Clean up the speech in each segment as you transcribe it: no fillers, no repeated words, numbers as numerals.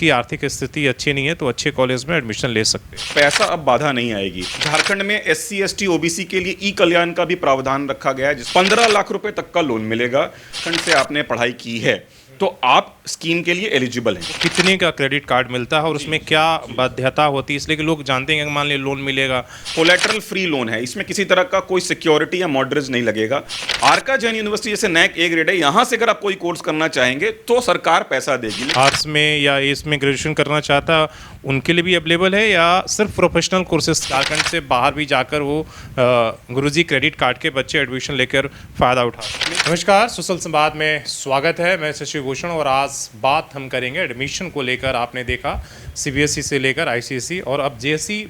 उनकी आर्थिक स्थिति अच्छी नहीं है तो अच्छे कॉलेज में एडमिशन ले सकते हैं। पैसा अब बाधा नहीं आएगी। झारखंड में SC ST OBC के लिए ई कल्याण का भी प्रावधान रखा गया है, जिस 15 लाख रुपए तक का लोन मिलेगा। खंड से आपने पढ़ाई की है तो आप स्कीम के लिए एलिजिबल हैं। कितने का क्रेडिट कार्ड मिलता है और उसमें क्या बाध्यता होती है, इसलिए कि लोग जानते हैं कि मान लीजिए लोन मिलेगा। कोलेटरल फ्री लोन है, इसमें किसी तरह का कोई सिक्योरिटी या मॉडरेज नहीं लगेगा। आरका जैन यूनिवर्सिटी जैसे NAC A ग्रेड है, यहाँ से अगर आप कोई कोर्स करना चाहेंगे तो सरकार पैसा देगी। आर्ट्स में या इसमें ग्रेजुएशन करना चाहता उनके लिए भी अवेलेबल है या सिर्फ प्रोफेशनल कोर्सेज झारखंड से बाहर भी जाकर वो गुरुजी क्रेडिट कार्ड के बच्चे एडमिशन लेकर फ़ायदा उठा। नमस्कार, सुशल संवाद में स्वागत है। मैं शशि भूषण और आज बात हम करेंगे एडमिशन को लेकर। आपने देखा CBSE से लेकर ICSE और अब JSE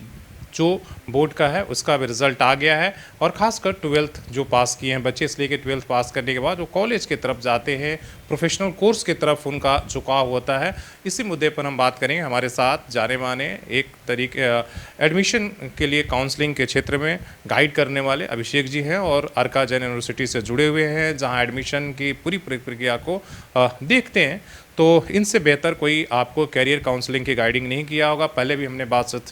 जो बोर्ड का है उसका भी रिज़ल्ट आ गया है और ख़ासकर 12th जो पास किए हैं बच्चे, इसलिए कि 12th पास करने के बाद वो कॉलेज की तरफ जाते हैं, प्रोफेशनल कोर्स की तरफ उनका झुकाव होता है। इसी मुद्दे पर हम बात करेंगे। हमारे साथ जाने माने एक तरीके एडमिशन के लिए काउंसलिंग के क्षेत्र में गाइड करने वाले अभिषेक जी हैं और आरका जैन यूनिवर्सिटी से जुड़े हुए हैं, जहाँ एडमिशन की पूरी प्रक्रिया को देखते हैं। तो इनसे बेहतर कोई आपको कैरियर काउंसलिंग की गाइडिंग नहीं किया होगा, पहले भी हमने बातचीत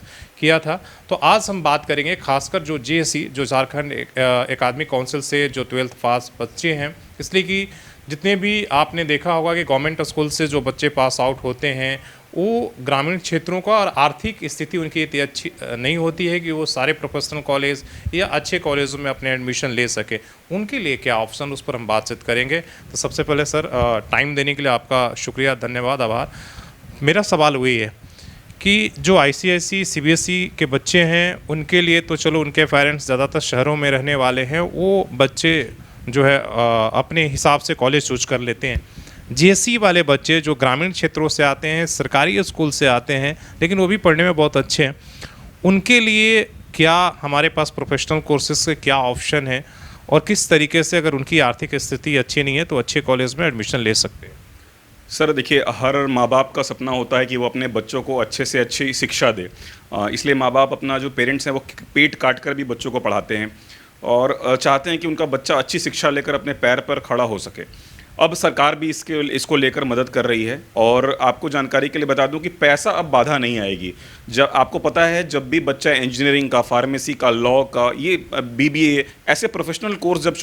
किया था। तो आज हम बात करेंगे खासकर जो JSE जो झारखंड एकेडमिक काउंसिल से जो 12th पास बच्चे हैं, इसलिए कि जितने भी आपने देखा होगा कि गवर्नमेंट स्कूल से जो बच्चे पास आउट होते हैं वो ग्रामीण क्षेत्रों का और आर्थिक स्थिति उनकी इतनी अच्छी नहीं होती है कि वो सारे प्रोफेशनल कॉलेज या अच्छे कॉलेजों में अपने एडमिशन ले सके। उनके लिए क्या ऑप्शन, उस पर हम बातचीत करेंगे। तो सबसे पहले सर, टाइम देने के लिए आपका शुक्रिया, धन्यवाद, आभार। मेरा सवाल वही है कि जो ICSE CBSE के बच्चे हैं उनके लिए तो चलो उनके पेरेंट्स ज़्यादातर शहरों में रहने वाले हैं, वो बच्चे जो है अपने हिसाब से कॉलेज चूज कर लेते हैं। JSE वाले बच्चे जो ग्रामीण क्षेत्रों से आते हैं, सरकारी स्कूल से आते हैं, लेकिन वो भी पढ़ने में बहुत अच्छे हैं, उनके लिए क्या हमारे पास प्रोफेशनल कोर्सेज के क्या ऑप्शन है और किस तरीके से अगर उनकी आर्थिक स्थिति अच्छी नहीं है तो अच्छे कॉलेज में एडमिशन ले सकते हैं? सर देखिए, हर माँ बाप का सपना होता है कि वो अपने बच्चों को अच्छे से अच्छी शिक्षा दे, इसलिए माँ बाप अपना जो पेरेंट्स हैं वो पेट काट कर भी बच्चों को पढ़ाते हैं और चाहते हैं कि उनका बच्चा अच्छी शिक्षा लेकर अपने पैर पर खड़ा हो सके। अब सरकार भी इसको लेकर मदद कर रही है और आपको जानकारी के लिए बता दूं कि पैसा अब बाधा नहीं आएगी। जब आपको पता है, जब भी बच्चा इंजीनियरिंग का, फार्मेसी का, लॉ का, ये BBA ऐसे प्रोफेशनल कोर्स जब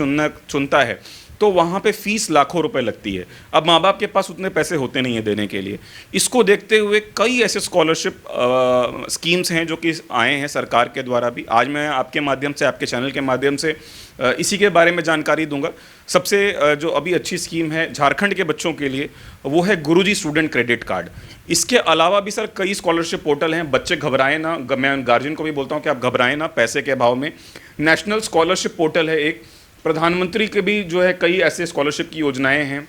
चुनता है तो वहाँ पे फीस लाखों रुपए लगती है। अब माँ बाप के पास उतने पैसे होते नहीं हैं देने के लिए। इसको देखते हुए कई ऐसे स्कॉलरशिप स्कीम्स हैं जो कि आए हैं सरकार के द्वारा भी। आज मैं आपके माध्यम से, आपके चैनल के माध्यम से इसी के बारे में जानकारी दूंगा। सबसे जो अभी अच्छी स्कीम है झारखंड के बच्चों के लिए वो है गुरुजी स्टूडेंट क्रेडिट कार्ड। इसके अलावा भी सर कई स्कॉलरशिप पोर्टल हैं, बच्चे घबराएं ना। मैं गार्जियन को भी बोलता हूँ कि आप घबराएं ना पैसे के अभाव में। नेशनल स्कॉलरशिप पोर्टल है एक, प्रधानमंत्री के भी जो है कई ऐसे स्कॉलरशिप की योजनाएं हैं।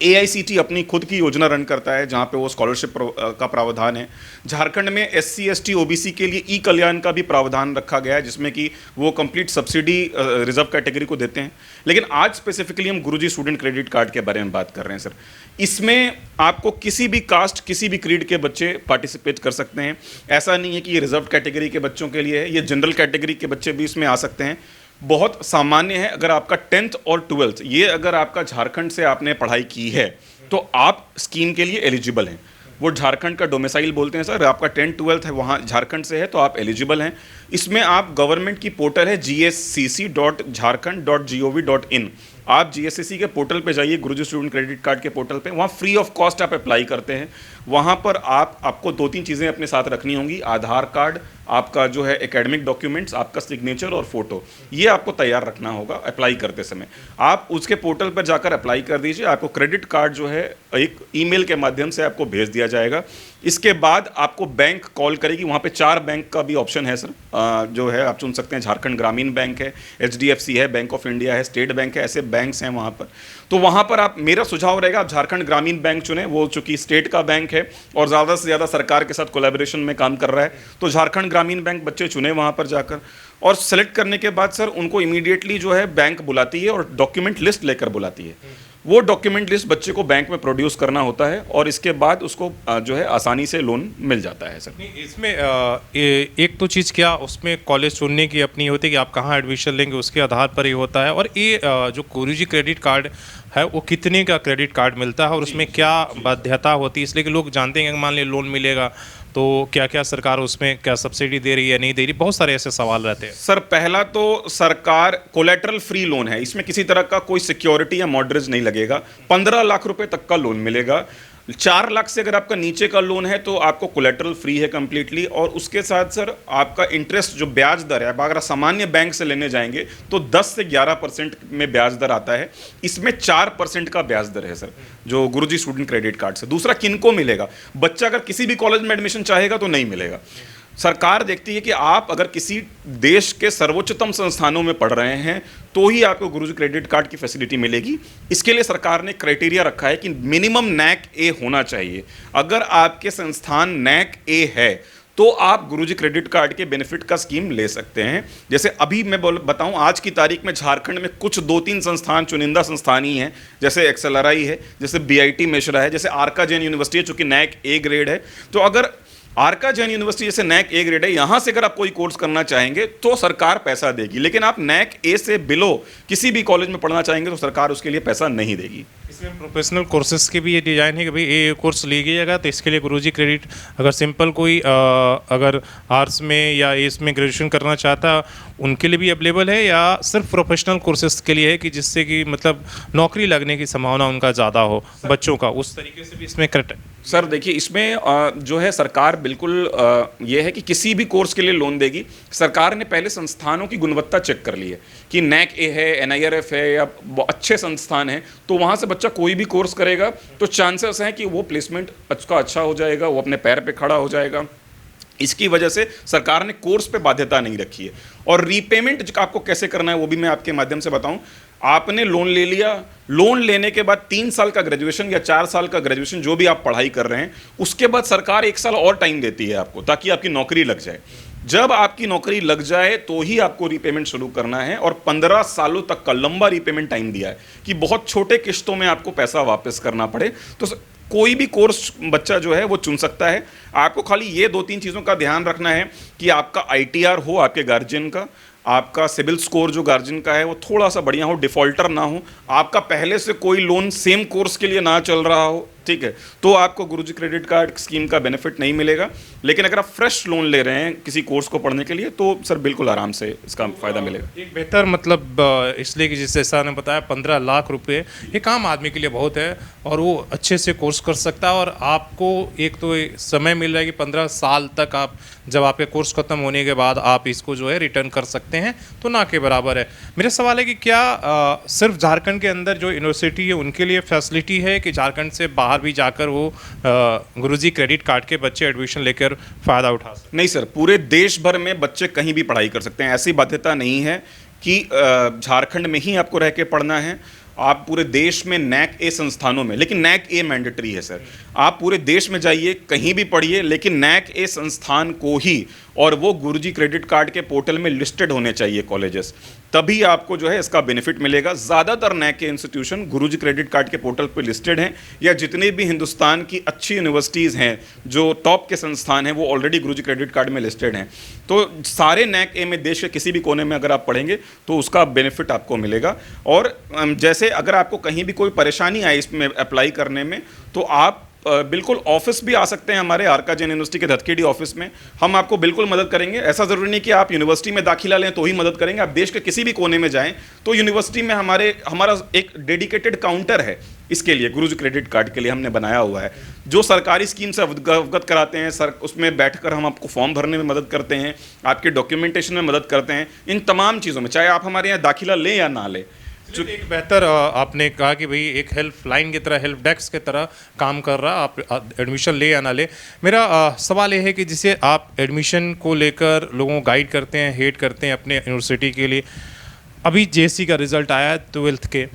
AICT अपनी खुद की योजना रन करता है जहां पे वो स्कॉलरशिप का प्रावधान है। झारखंड में SC ST OBC के लिए ई कल्याण का भी प्रावधान रखा गया है, जिसमें कि वो कंप्लीट सब्सिडी रिजर्व कैटेगरी को देते हैं। लेकिन आज स्पेसिफिकली हम गुरुजी स्टूडेंट क्रेडिट कार्ड के बारे में बात कर रहे हैं सर। इसमें आपको किसी भी कास्ट, किसी भी क्रीड के बच्चे पार्टिसिपेट कर सकते हैं। ऐसा नहीं है कि ये रिजर्व कैटेगरी के बच्चों के लिए है, ये जनरल कैटेगरी के बच्चे भी इसमें आ सकते हैं। बहुत सामान्य है, अगर आपका 10th और 12th ये अगर आपका झारखंड से आपने पढ़ाई की है तो आप स्कीम के लिए एलिजिबल हैं। वो झारखंड का डोमिसाइल बोलते हैं सर, आपका 10th 12th है वहाँ झारखंड से है तो आप एलिजिबल हैं। इसमें आप गवर्नमेंट की पोर्टल है gscc.jharkhand.gov.in, आप GSCC के पोर्टल पे जाइए, गुरुजी स्टूडेंट क्रेडिट कार्ड के पोर्टल पे, वहाँ फ्री ऑफ कॉस्ट आप अप्लाई करते हैं। वहाँ पर आपको 2-3 चीज़ें अपने साथ रखनी होंगी, आधार कार्ड, आपका जो है एकेडमिक डॉक्यूमेंट्स, आपका सिग्नेचर और फोटो, ये आपको तैयार रखना होगा अप्लाई करते समय। आप उसके पोर्टल पर जाकर अप्लाई कर दीजिए, आपको क्रेडिट कार्ड जो है एक ईमेल के माध्यम से आपको भेज दिया जाएगा। इसके बाद आपको बैंक कॉल करेगी, वहाँ पे 4 बैंक का भी ऑप्शन है सर, जो है आप चुन सकते हैं। झारखंड ग्रामीण बैंक है, HDFC है, बैंक ऑफ इंडिया है, स्टेट बैंक है, ऐसे बैंक्स हैं वहाँ पर। तो वहाँ पर आप, मेरा सुझाव रहेगा आप झारखंड ग्रामीण बैंक चुनें, वो चूंकि स्टेट का बैंक है और ज़्यादा से ज़्यादा सरकार के साथ कोलैबोरेशन में काम कर रहा है, तो झारखंड ग्रामीण बैंक बच्चे चुने वहाँ पर जाकर। और सेलेक्ट करने के बाद सर उनको इमीडिएटली जो है बैंक बुलाती है और डॉक्यूमेंट लिस्ट लेकर बुलाती है। वो डॉक्यूमेंट लिस्ट बच्चे को बैंक में प्रोड्यूस करना होता है और इसके बाद उसको जो है आसानी से लोन मिल जाता है सर। इसमें एक तो चीज़ क्या उसमें कॉलेज चुनने की अपनी होती है कि आप कहाँ एडमिशन लेंगे उसके आधार पर ही होता है। और ये जो गुरुजी क्रेडिट कार्ड है वो कितने का क्रेडिट कार्ड मिलता है और उसमें क्या बाध्यता होती है, इसलिए कि लोग जानते हैं कि मान लीजिए लोन मिलेगा तो क्या क्या सरकार उसमें क्या सब्सिडी दे रही है नहीं दे रही, बहुत सारे ऐसे सवाल रहते हैं। सर पहला तो सरकार कोलेटरल फ्री लोन है, इसमें किसी तरह का कोई सिक्योरिटी या मॉर्गेज नहीं लगेगा। 15 लाख रुपए तक का लोन मिलेगा। 4 लाख से अगर आपका नीचे का लोन है तो आपको कोलेटरल फ्री है कंप्लीटली, और उसके साथ सर आपका इंटरेस्ट जो ब्याज दर है, अगर सामान्य बैंक से लेने जाएंगे तो 10 से 11% में ब्याज दर आता है। इसमें 4% का ब्याज दर है सर जो गुरुजी स्टूडेंट क्रेडिट कार्ड से। दूसरा किनको मिलेगा, बच्चा अगर किसी भी कॉलेज में एडमिशन चाहेगा तो नहीं मिलेगा। सरकार देखती है कि आप अगर किसी देश के सर्वोच्चतम संस्थानों में पढ़ रहे हैं तो ही आपको गुरुजी क्रेडिट कार्ड की फैसिलिटी मिलेगी। इसके लिए सरकार ने क्राइटेरिया रखा है कि मिनिमम नैक ए होना चाहिए। अगर आपके संस्थान नैक ए है तो आप गुरुजी क्रेडिट कार्ड के बेनिफिट का स्कीम ले सकते हैं। जैसे अभी मैं बताऊं, आज की तारीख में झारखंड में कुछ 2-3 संस्थान चुनिंदा संस्थान ही हैं, जैसे XLRI है, जैसे BIT मिश्रा है, जैसे आरका जैन यूनिवर्सिटी है चूंकि नैक ए ग्रेड है। तो अगर आरका जैन यूनिवर्सिटी जैसे नैक ए ग्रेड है, यहां से अगर आप कोई कोर्स करना चाहेंगे तो सरकार पैसा देगी, लेकिन आप नैक ए से बिलो किसी भी कॉलेज में पढ़ना चाहेंगे तो सरकार उसके लिए पैसा नहीं देगी। इसमें प्रोफेशनल कोर्सेज की भी ये डिज़ाइन है कि भाई ये कोर्स लीजिएगा तो इसके लिए गुरुजी क्रेडिट, अगर सिंपल कोई अगर आर्ट्स में या इसमें ग्रेजुएशन करना चाहता उनके लिए भी अवेलेबल है, या सिर्फ प्रोफेशनल कोर्सेज के लिए है कि जिससे कि मतलब नौकरी लगने की संभावना उनका ज़्यादा हो बच्चों का, उस तरीके से भी इसमें सर देखिए इसमें जो है सरकार बिल्कुल ये है कि किसी भी कोर्स के लिए लोन देगी। सरकार ने पहले संस्थानों की गुणवत्ता चेक कर ली है कि नैक ए है, NIRF है या अच्छे संस्थान हैं, तो वहाँ से बच्चा कोई भी कोर्स करेगा तो चांसेस हैं कि वो प्लेसमेंट उसका अच्छा हो जाएगा, वो अपने पैर पे खड़ा हो जाएगा। इसकी वजह से सरकार ने कोर्स पे बाध्यता नहीं रखी है। और रीपेमेंट आपको कैसे करना है वो भी मैं आपके माध्यम से बताऊं। आपने लोन ले लिया, लोन लेने के बाद 3 साल का ग्रेजुएशन या 4 साल का ग्रेजुएशन जो भी आप पढ़ाई कर रहे हैं, उसके बाद सरकार 1 साल और टाइम देती है आपको ताकि आपकी नौकरी लग जाए। जब आपकी नौकरी लग जाए तो ही आपको रीपेमेंट शुरू करना है, और 15 सालों तक का लंबा रीपेमेंट टाइम दिया है कि बहुत छोटे किस्तों में आपको पैसा वापस करना पड़े। तो कोई भी कोर्स बच्चा जो है वो चुन सकता है। आपको खाली ये 2-3 चीज़ों का ध्यान रखना है कि आपका ITR हो आपके गार्जियन का, आपका सिबिल स्कोर जो गार्जियन का है वो थोड़ा सा बढ़िया हो, डिफ़ॉल्टर ना हो, आपका पहले से कोई लोन सेम कोर्स के लिए ना चल रहा हो, ठीक है, तो आपको गुरुजी क्रेडिट कार्ड स्कीम का बेनिफिट नहीं मिलेगा। लेकिन अगर आप फ्रेश लोन ले रहे हैं किसी कोर्स को पढ़ने के लिए तो सर बिल्कुल आराम से इसका फ़ायदा मिलेगा। एक बेहतर मतलब इसलिए कि जिस जैसा ने बताया 15 लाख रुपए एक आम आदमी के लिए बहुत है और वो अच्छे से कोर्स कर सकता है, और आपको एक तो समय मिल रहा है कि 15 साल तक आप जब आपके कोर्स ख़त्म होने के बाद आप इसको जो है रिटर्न कर सकते हैं, तो ना के बराबर है। मेरा सवाल है कि क्या सिर्फ झारखंड के अंदर जो यूनिवर्सिटी है उनके लिए फैसिलिटी है कि झारखंड से बाहर भी जाकर वो गुरुजी क्रेडिट कार्ड के बच्चे एडमिशन लेकर फ़ायदा उठा सकते? नहीं सर, पूरे देश भर में बच्चे कहीं भी पढ़ाई कर सकते हैं। ऐसी बाध्यता नहीं है कि झारखंड में ही आपको रह के पढ़ना है। आप पूरे देश में नैक ए संस्थानों में, लेकिन नैक ए मैंडेटरी है सर, आप पूरे देश में जाइए कहीं भी पढ़िए, लेकिन नैक ए संस्थान को ही, और वो गुरुजी क्रेडिट कार्ड के पोर्टल में लिस्टेड होने चाहिए कॉलेजेस, तभी आपको जो है इसका बेनिफिट मिलेगा। ज़्यादातर नैक के इंस्टीट्यूशन गुरुजी क्रेडिट कार्ड के पोर्टल पर लिस्टेड हैं, या जितने भी हिंदुस्तान की अच्छी यूनिवर्सिटीज़ हैं जो टॉप के संस्थान हैं वो ऑलरेडी गुरुजी क्रेडिट कार्ड में लिस्टेड हैं। तो सारे नैक ए में देश के किसी भी कोने में अगर आप पढ़ेंगे तो उसका बेनिफिट आपको मिलेगा। और जैसे अगर आपको कहीं भी कोई परेशानी आए इसमें अप्लाई करने में, तो आप बिल्कुल ऑफिस भी आ सकते हैं हमारे आरका जैन यूनिवर्सिटी के धतकेडी ऑफिस में, हम आपको बिल्कुल मदद करेंगे। ऐसा ज़रूरी नहीं कि आप यूनिवर्सिटी में दाखिला लें तो ही मदद करेंगे, आप देश के किसी भी कोने में जाएं तो यूनिवर्सिटी में हमारा एक डेडिकेटेड काउंटर है इसके लिए, गुरुजी क्रेडिट कार्ड के लिए हमने बनाया हुआ है, जो सरकारी स्कीम से अवगत कराते हैं सर। उसमें बैठकर हम आपको फॉर्म भरने में मदद करते हैं, आपके डॉक्यूमेंटेशन में मदद करते हैं, इन तमाम चीज़ों में, चाहे आप हमारे यहाँ दाखिला लें या ना लें। एक बेहतर आपने कहा कि भाई एक हेल्प लाइन की तरह, हेल्प डेस्क की तरह काम कर रहा, आप एडमिशन ले या ना ले। मेरा सवाल ये है कि जिसे आप एडमिशन को लेकर लोगों को गाइड करते हैं, हेड करते हैं अपने यूनिवर्सिटी के लिए, अभी JC का रिज़ल्ट आया 12th के,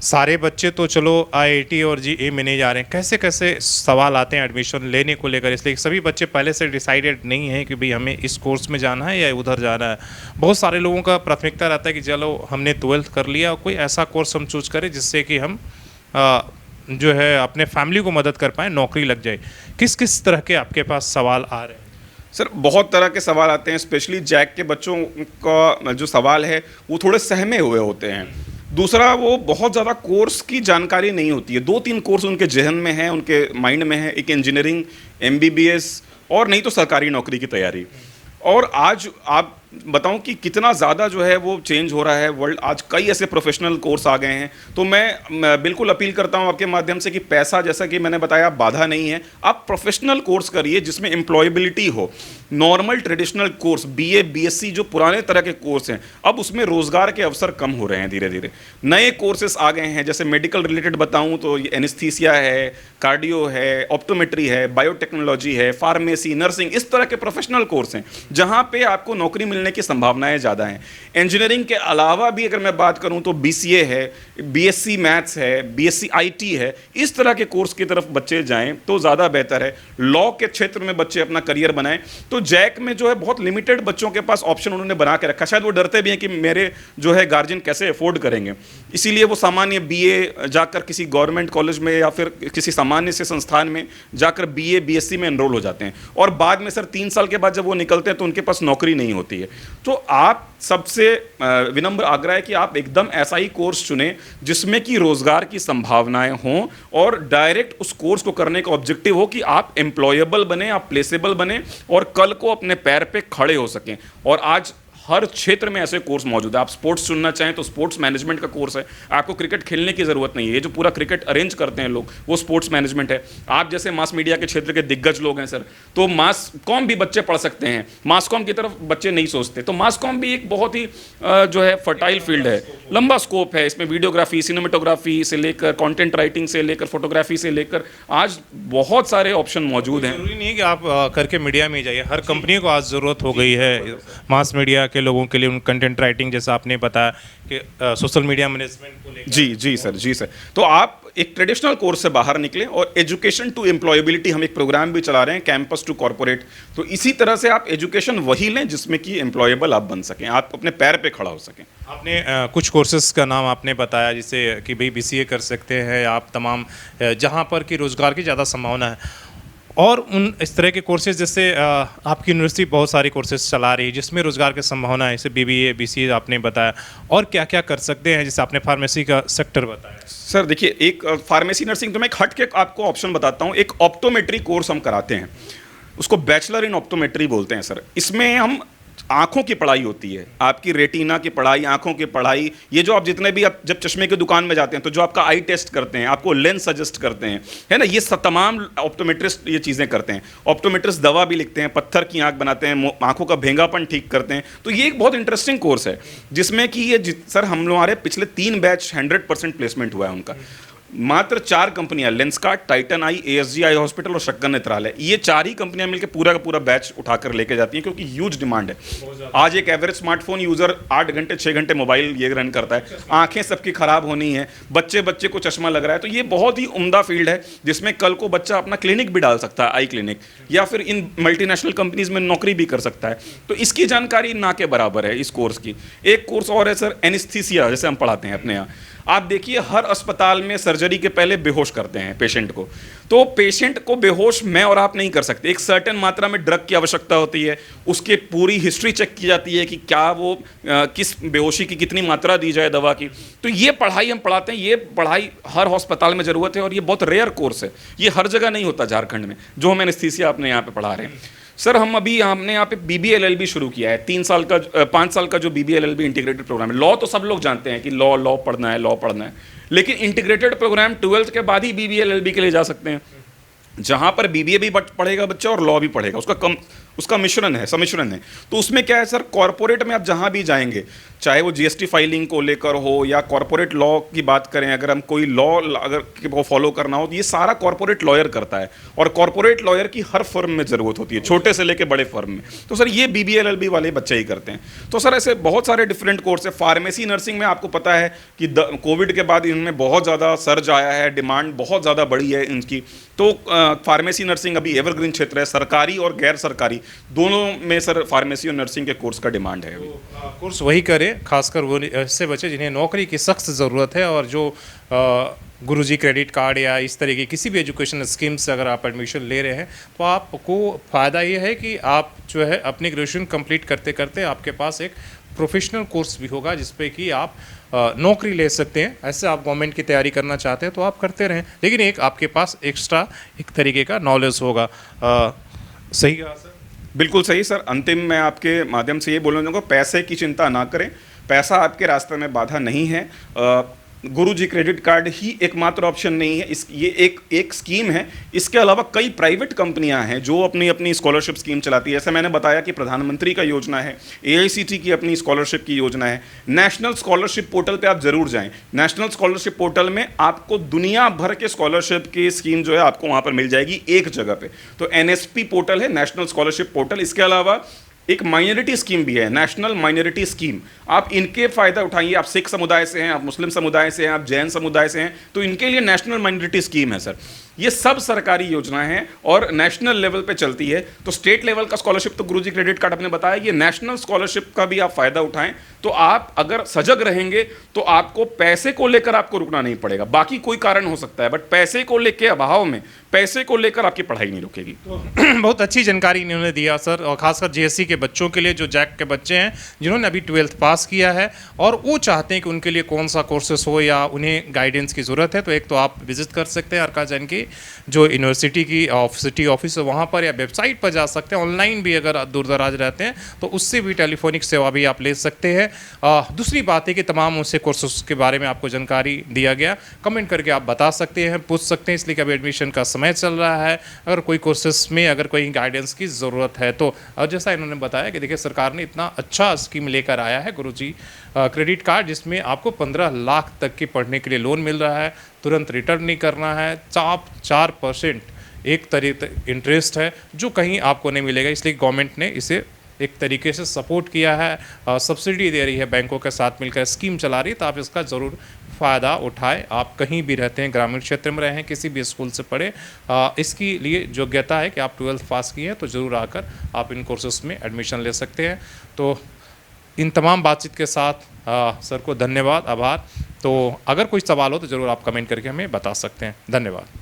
सारे बच्चे तो चलो IIT और GA में नहीं जा रहे हैं, कैसे कैसे सवाल आते हैं एडमिशन लेने को लेकर, इसलिए सभी बच्चे पहले से डिसाइडेड नहीं हैं कि भाई हमें इस कोर्स में जाना है या उधर जाना है। बहुत सारे लोगों का प्राथमिकता रहता है कि चलो हमने 12th कर लिया, कोई ऐसा कोर्स हम चूज करें जिससे कि हम जो है अपने फैमिली को मदद कर पाएँ, नौकरी लग जाए। किस किस तरह के आपके पास सवाल आ रहे हैं? सर बहुत तरह के सवाल आते हैं, स्पेशली जैक के बच्चों का जो सवाल है वो थोड़े सहमे हुए होते हैं। दूसरा वो बहुत ज़्यादा कोर्स की जानकारी नहीं होती है। 2-3 कोर्स उनके ज़हन में है, उनके माइंड में है, एक इंजीनियरिंग, एमबीबीएस और नहीं तो सरकारी नौकरी की तैयारी। और आज आप बताऊं कि कितना ज़्यादा जो है वो चेंज हो रहा है वर्ल्ड। आज कई ऐसे प्रोफेशनल कोर्स आ गए हैं। तो मैं बिल्कुल अपील करता हूं आपके माध्यम से कि पैसा, जैसा कि मैंने बताया, बाधा नहीं है। आप प्रोफेशनल कोर्स करिए जिसमें एम्प्लॉयबिलिटी हो। Normal traditional course, BA, BSc, जो पुराने तरह के कोर्स हैं, अब उसमें रोज़गार के अवसर कम हो रहे हैं धीरे धीरे। नए कोर्सेस आ गए हैं, जैसे मेडिकल रिलेटेड बताऊँ तो एनेस्थीसिया है, कार्डियो है, ऑप्टोमेट्री है, बायोटेक्नोलॉजी है, फार्मेसी, नर्सिंग, इस तरह के प्रोफेशनल कोर्स हैं जहाँ पे आपको नौकरी मिलने की संभावनाएं ज़्यादा हैं। इंजीनियरिंग के अलावा भी अगर मैं बात करूँ तो बीसीए है, बीएससी मैथ्स है, बीएससी आईटी है, इस तरह के कोर्स की तरफ बच्चे जाएं तो ज़्यादा बेहतर है। लॉ के क्षेत्र में बच्चे अपना करियर बनाएं। तो जैक में जो है बहुत लिमिटेड बच्चों के पास ऑप्शन उन्होंने बना के रखा। शायद वो डरते भी हैं कि मेरे जो है गार्जियन कैसे अफोर्ड करेंगे, इसीलिए वो सामान्य बीए जाकर किसी गवर्नमेंट कॉलेज में या फिर किसी सामान्य से संस्थान में जाकर बीए, बीएससी में एनरोल हो जाते हैं। और बाद में सर 3 साल के बाद जब वो निकलते हैं तो उनके पास नौकरी नहीं होती है। तो आप सबसे विनम्र आग्रह है कि आप एकदम ऐसा ही कोर्स चुनें जिसमें कि रोजगार की संभावनाएं हों और डायरेक्ट उस कोर्स को करने का ऑब्जेक्टिव हो कि आप एम्प्लॉयबल बने, आप प्लेसेबल बने और कल को अपने पैर पे खड़े हो सकें। और आज हर क्षेत्र में ऐसे कोर्स मौजूद है। आप स्पोर्ट्स चुनना चाहें तो स्पोर्ट्स मैनेजमेंट का कोर्स है। आपको क्रिकेट खेलने की ज़रूरत नहीं है, ये जो पूरा क्रिकेट अरेंज करते हैं लोग वो स्पोर्ट्स मैनेजमेंट है। आप जैसे मास मीडिया के क्षेत्र के दिग्गज लोग हैं सर, तो मास कॉम भी बच्चे पढ़ सकते हैं। मास कॉम की तरफ बच्चे नहीं सोचते, तो मास कॉम भी एक बहुत ही जो है फर्टाइल फील्ड है, लंबा स्कोप है। इसमें वीडियोग्राफी, सिनेमेटोग्राफी से लेकर कॉन्टेंट राइटिंग से लेकर फोटोग्राफी से लेकर आज बहुत सारे ऑप्शन मौजूद हैं। जरूरी नहीं है कि आप करके मीडिया में जाइए, हर कंपनी को आज ज़रूरत हो गई है मास मीडिया के लोगों के लिए। उन कंटेंट राइटिंग, जैसा आपने बताया कि सोशल मीडिया मैनेजमेंट को लेकर। जी सर। तो आप एक ट्रेडिशनल कोर्स से बाहर निकलें और एजुकेशन टू एम्प्लॉयबिलिटी, हम एक प्रोग्राम भी चला रहे हैं, कैंपस टू कॉर्पोरेट। तो इसी तरह से आप एजुकेशन वही लें जिसमें कि एम्प्लॉयबल आप बन सकें, आप अपने पैर पे खड़ा हो सकें। आपने कुछ कोर्सेज का नाम आपने बताया, जैसे कि भाई बीसीए कर सकते हैं आप, तमाम जहां पर कि रोज़गार की ज़्यादा संभावना है। और उन इस तरह के कोर्सेज, जैसे आपकी यूनिवर्सिटी बहुत सारी कोर्सेज चला रही है जिसमें रोज़गार की संभावना है, जैसे बीबीए, बीसीए आपने बताया, और क्या क्या कर सकते हैं, जैसे आपने फार्मेसी का सेक्टर बताया। सर देखिए, एक फार्मेसी नर्सिंग, तो मैं एक हट के आपको ऑप्शन बताता हूँ। एक ऑप्टोमेट्री कोर्स हम कराते हैं, उसको बैचलर इन ऑप्टोमेट्री बोलते हैं सर। इसमें हम आंखों की पढ़ाई होती है, आपकी रेटिना की पढ़ाई, आंखों की पढ़ाई। ये जो आप जितने भी, आप जब चश्मे की दुकान में जाते हैं तो जो आपका आई टेस्ट करते हैं, आपको लेंस सजेस्ट करते हैं, है ना, ये तमाम ऑप्टोमेट्रिस्ट ये चीज़ें करते हैं। ऑप्टोमेट्रिस्ट दवा भी लिखते हैं, पत्थर की आंख बनाते हैं, आंखों का भेंगापन ठीक करते हैं। तो ये एक बहुत इंटरेस्टिंग कोर्स है जिसमें कि ये सर हम हमारे पिछले 3 बैच 100% प्लेसमेंट हुआ है उनका। मात्र 4 कंपनियां, लेंसकार्ट, टाइटन आई, एएसजी आई हॉस्पिटल और शक्कर नेत्रालय, ये 4 ही कंपनियां मिलकर पूरा का पूरा बैच उठाकर लेके जाती हैं, क्योंकि ह्यूज डिमांड है। आज एक एवरेज स्मार्टफोन यूजर 8 घंटे 6 घंटे मोबाइल ये रन करता है, आंखें सबकी खराब होनी है, बच्चे को चश्मा लग रहा है। तो ये बहुत ही उम्दा फील्ड है जिसमें कल को बच्चा अपना क्लिनिक भी डाल सकता है, आई क्लिनिक, या फिर इन मल्टीनेशनल कंपनीज में नौकरी भी कर सकता है। तो इसकी जानकारी ना के बराबर है इस कोर्स की। एक कोर्स और है सर, एनेस्थीसिया, जैसे हम पढ़ाते हैं अपने यहाँ। आप देखिए, हर अस्पताल में सर्जरी के पहले बेहोश करते हैं पेशेंट को। तो पेशेंट को बेहोश मैं और आप नहीं कर सकते। एक सर्टेन मात्रा में ड्रग की आवश्यकता होती है, उसकी पूरी हिस्ट्री चेक की जाती है कि क्या वो किस बेहोशी की कितनी मात्रा दी जाए दवा की। तो ये पढ़ाई हम पढ़ाते हैं, ये पढ़ाई हर अस्पताल में ज़रूरत है और ये बहुत रेयर कोर्स है, ये हर जगह नहीं होता झारखंड में, जो हम एनेस्थीसिया अपने यहाँ पे पढ़ा रहे हैं। सर हमने यहाँ पे BBLLB शुरू किया है, 5 साल का जो BBLLB इंटीग्रेटेड प्रोग्राम है। लॉ तो सब लोग जानते हैं कि लॉ पढ़ना है, लेकिन इंटीग्रेटेड प्रोग्राम 12th के बाद ही BBLLB के लिए जा सकते हैं, जहाँ पर BBA भी पढ़ेगा बच्चा और लॉ भी पढ़ेगा, उसका मिश्रण है, सम्मिश्रण है। तो उसमें क्या है सर, कॉर्पोरेट में आप जहाँ भी जाएंगे, चाहे वो GST फाइलिंग को लेकर हो या कॉर्पोरेट लॉ की बात करें, अगर हम कोई लॉ अगर वो फॉलो करना हो तो ये सारा कॉर्पोरेट लॉयर करता है, और कॉर्पोरेट लॉयर की हर फर्म में ज़रूरत होती है, छोटे से लेकर बड़े फर्म में। तो सर ये BBLLB वाले बच्चे ही करते हैं। तो सर ऐसे बहुत सारे डिफरेंट कोर्स है। फार्मेसी नर्सिंग में आपको पता है कि कोविड के बाद इनमें बहुत ज़्यादा सर्ज आया है, डिमांड बहुत ज़्यादा बढ़ी है इनकी। तो फार्मेसी नर्सिंग अभी एवरग्रीन क्षेत्र है, सरकारी और गैर सरकारी दोनों में सर फार्मेसी और नर्सिंग के कोर्स का डिमांड है। कोर्स वही करें, खासकर वो ऐसे बच्चे जिन्हें नौकरी की सख्त ज़रूरत है, और जो गुरुजी क्रेडिट कार्ड या इस तरह की किसी भी एजुकेशन स्कीम से अगर आप एडमिशन ले रहे हैं तो आपको फ़ायदा ये है कि आप जो है अपनी ग्रेजुएशन कंप्लीट करते करते आपके पास एक प्रोफेशनल कोर्स भी होगा जिसपे कि आप नौकरी ले सकते हैं। ऐसे आप गवर्नमेंट की तैयारी करना चाहते हैं तो आप करते रहें, लेकिन एक आपके पास एक्स्ट्रा एक तरीके का नॉलेज होगा। सही कहा सर? बिल्कुल सही सर। अंतिम मैं आपके माध्यम से ये बोलना चाहूँगा, पैसे की चिंता ना करें, पैसा आपके रास्ते में बाधा नहीं है। गुरुजी क्रेडिट कार्ड ही एकमात्र ऑप्शन नहीं है, ये एक स्कीम है। इसके अलावा कई प्राइवेट कंपनियां हैं जो अपनी अपनी स्कॉलरशिप स्कीम चलाती है। जैसे मैंने बताया कि प्रधानमंत्री का योजना है, AICT की अपनी स्कॉलरशिप की योजना है। नेशनल स्कॉलरशिप पोर्टल पे आप जरूर जाएं। नेशनल स्कॉलरशिप पोर्टल में आपको दुनिया भर के स्कॉलरशिप की स्कीम जो है आपको वहां पर मिल जाएगी एक जगह पे। तो NSP पोर्टल है, नेशनल स्कॉलरशिप पोर्टल। इसके अलावा एक माइनॉरिटी स्कीम भी है, नेशनल माइनॉरिटी स्कीम। आप इनके फायदा उठाइए। आप सिख समुदाय से हैं, आप मुस्लिम समुदाय से हैं, आप जैन समुदाय से हैं, तो इनके लिए नेशनल माइनॉरिटी स्कीम है सर। ये सब सरकारी योजना है और नेशनल लेवल पे चलती है। तो स्टेट लेवल का स्कॉलरशिप तो गुरुजी क्रेडिट कार्ड आपने बताया, ये नेशनल स्कॉलरशिप का भी आप फायदा उठाएं। तो आप अगर सजग रहेंगे तो आपको पैसे को लेकर आपको रुकना नहीं पड़ेगा। बाकी कोई कारण हो सकता है, बट पैसे को लेकर अभाव में, पैसे को लेकर आपकी पढ़ाई नहीं रुकेगी। तो बहुत अच्छी जानकारी इन्होंने दिया सर, और खासकर JSC के बच्चों के लिए, जो जैक के बच्चे हैं जिन्होंने अभी 12th पास किया है और वो चाहते हैं कि उनके लिए कौन सा कोर्सेस हो या उन्हें गाइडेंस की ज़रूरत है। तो एक तो आप विजिट कर सकते हैं अर्का जैन की जो यूनिवर्सिटी की सिटी ऑफिस है वहाँ पर, या वेबसाइट पर जा सकते हैं। ऑनलाइन भी अगर दूर दराज रहते हैं तो उससे भी टेलीफोनिक सेवा भी आप ले सकते हैं। दूसरी बात है कि तमाम उससे कोर्सेस के बारे में आपको जानकारी दिया गया, कमेंट करके आप बता सकते हैं, पूछ सकते हैं, इसलिए कि अभी एडमिशन का समय चल रहा है। अगर कोई कोर्सेस में अगर कोई गाइडेंस की ज़रूरत है तो, और जैसा इन्होंने बताया कि देखिए सरकार ने इतना अच्छा स्कीम लेकर आया है गुरुजी क्रेडिट कार्ड, जिसमें आपको 15 लाख तक की पढ़ने के लिए लोन मिल रहा है, तुरंत रिटर्न नहीं करना है, 4% एक तरीके इंटरेस्ट है जो कहीं आपको नहीं मिलेगा। इसलिए गवर्नमेंट ने इसे एक तरीके से सपोर्ट किया है, सब्सिडी दे रही है, बैंकों के साथ मिलकर स्कीम चला रही है। तो आप इसका ज़रूर फ़ायदा उठाएं। आप कहीं भी रहते हैं, ग्रामीण क्षेत्र में रहें, किसी भी स्कूल से पढ़े, इसकी लिए योग्यता है कि आप 12th पास किए हैं तो ज़रूर आकर आप इन कोर्सेस में एडमिशन ले सकते हैं। तो इन तमाम बातचीत के साथ सर को धन्यवाद, आभार। तो अगर कोई सवाल हो तो ज़रूर आप कमेंट करके हमें बता सकते हैं। धन्यवाद।